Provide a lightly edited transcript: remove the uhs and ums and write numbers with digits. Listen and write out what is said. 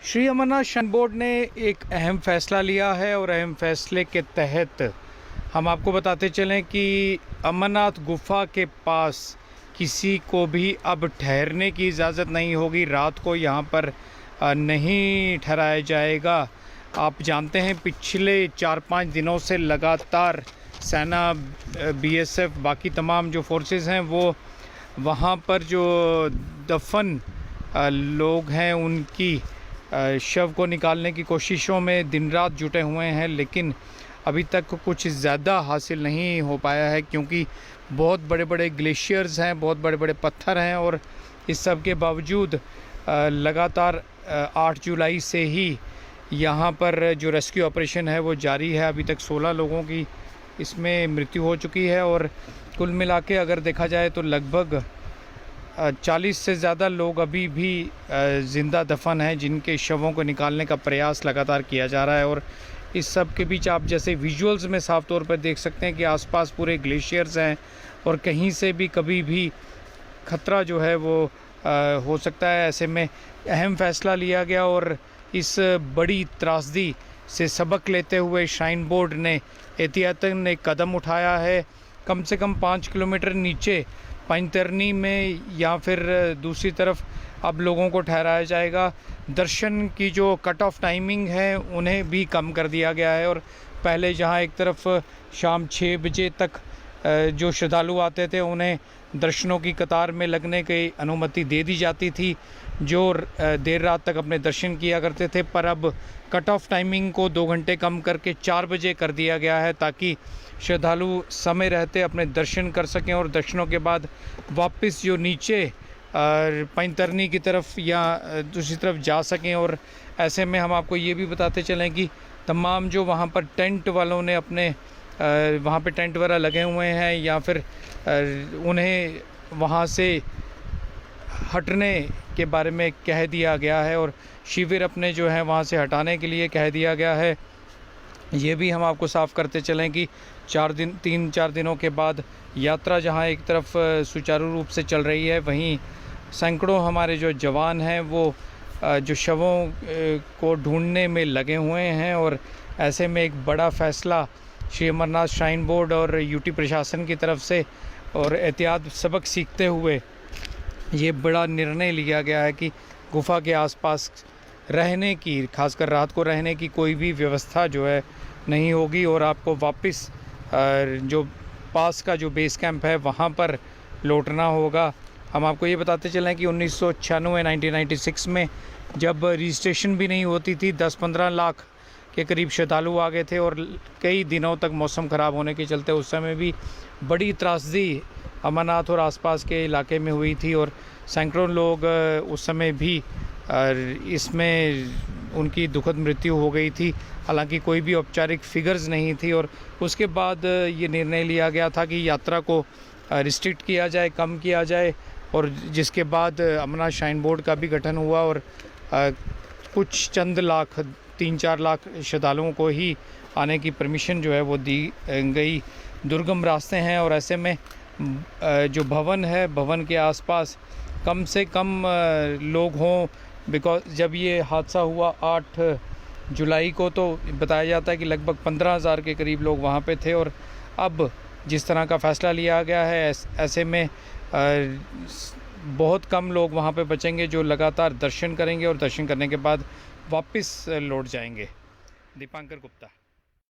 Shri Amarnath shrine board ने एक अहम फ़ैसला लिया है और अहम फ़ैसले के तहत हम आपको बताते चलें कि अमरनाथ गुफ़ा के पास किसी को भी अब ठहरने की इजाज़त नहीं होगी। रात को यहाँ पर नहीं ठहराया जाएगा। आप जानते हैं पिछले 4-5 दिनों से लगातार सेना, बीएसएफ, बाकी तमाम जो फोर्सेस हैं वो वहाँ पर जो दफन लोग हैं उनकी शव को निकालने की कोशिशों में दिन रात जुटे हुए हैं, लेकिन अभी तक कुछ ज़्यादा हासिल नहीं हो पाया है क्योंकि बहुत बड़े बड़े ग्लेशियर्स हैं, बहुत बड़े बड़े पत्थर हैं। और इस सब के बावजूद लगातार 8 जुलाई से ही यहाँ पर जो रेस्क्यू ऑपरेशन है वो जारी है। अभी तक 16 लोगों की इसमें मृत्यु हो चुकी है और कुल मिला के अगर देखा जाए तो लगभग 40 से ज़्यादा लोग अभी भी ज़िंदा दफन हैं, जिनके शवों को निकालने का प्रयास लगातार किया जा रहा है। और इस सब के बीच आप जैसे विजुअल्स में साफ तौर पर देख सकते हैं कि आसपास पूरे ग्लेशियर्स हैं और कहीं से भी कभी भी ख़तरा जो है वो हो सकता है। ऐसे में अहम फ़ैसला लिया गया और इस बड़ी त्रासदी से सबक लेते हुए श्राइन बोर्ड ने एहतियातन एक कदम उठाया है। कम से कम 5 किलोमीटर नीचे पैंतरनी में या फिर दूसरी तरफ अब लोगों को ठहराया जाएगा। दर्शन की जो कट ऑफ टाइमिंग है उन्हें भी कम कर दिया गया है और पहले जहां एक तरफ शाम 6 बजे तक जो श्रद्धालु आते थे उन्हें दर्शनों की कतार में लगने की अनुमति दे दी जाती थी, जो देर रात तक अपने दर्शन किया करते थे। पर अब कट ऑफ टाइमिंग को 2 घंटे कम करके 4 बजे कर दिया गया है ताकि श्रद्धालु समय रहते अपने दर्शन कर सकें और दर्शनों के बाद वापस जो नीचे पैंतरनी की तरफ या दूसरी तरफ जा सकें। और ऐसे में हम आपको ये भी बताते चलें कि तमाम जो वहाँ पर टेंट वालों ने अपने वहाँ पे टेंट वगैरह लगे हुए हैं या फिर उन्हें वहाँ से हटने के बारे में कह दिया गया है और शिविर अपने जो है वहाँ से हटाने के लिए कह दिया गया है। ये भी हम आपको साफ करते चलें कि 3-4 दिनों के बाद यात्रा जहां एक तरफ सुचारू रूप से चल रही है, वहीं सैकड़ों हमारे जो जवान हैं वो जो शवों को ढूंढने में लगे हुए हैं। और ऐसे में एक बड़ा फ़ैसला श्री अमरनाथ श्राइन बोर्ड और यूटी प्रशासन की तरफ से और एहतियात सबक सीखते हुए ये बड़ा निर्णय लिया गया है कि गुफ़ा के आसपास रहने की, खासकर रात को रहने की कोई भी व्यवस्था जो है नहीं होगी और आपको वापस जो पास का जो बेस कैंप है वहाँ पर लौटना होगा। हम आपको ये बताते चलें कि 1996 में जब रजिस्ट्रेशन भी नहीं होती थी, 10-15 लाख के करीब श्रद्धालु आ गए थे और कई दिनों तक मौसम ख़राब होने के चलते उस समय भी बड़ी त्रासदी अमरनाथ और आसपास के इलाके में हुई थी और सैकड़ों लोग उस समय भी इसमें उनकी दुखद मृत्यु हो गई थी। हालांकि कोई भी औपचारिक फिगर्स नहीं थी और उसके बाद ये निर्णय लिया गया था कि यात्रा को रिस्ट्रिक्ट किया जाए, कम किया जाए। और जिसके बाद अमरनाथ श्राइन बोर्ड का भी गठन हुआ और कुछ चंद लाख, 3-4 लाख श्रद्धालुओं को ही आने की परमिशन जो है वो दी गई। दुर्गम रास्ते हैं और ऐसे में जो भवन है, भवन के आसपास कम से कम लोग हों। बिकॉज जब ये हादसा हुआ 8 जुलाई को तो बताया जाता है कि लगभग 15,000 के करीब लोग वहाँ पे थे और अब जिस तरह का फ़ैसला लिया गया है ऐसे में बहुत कम लोग वहाँ पे बचेंगे जो लगातार दर्शन करेंगे और दर्शन करने के बाद वापस लौट जाएंगे। दीपांकर गुप्ता।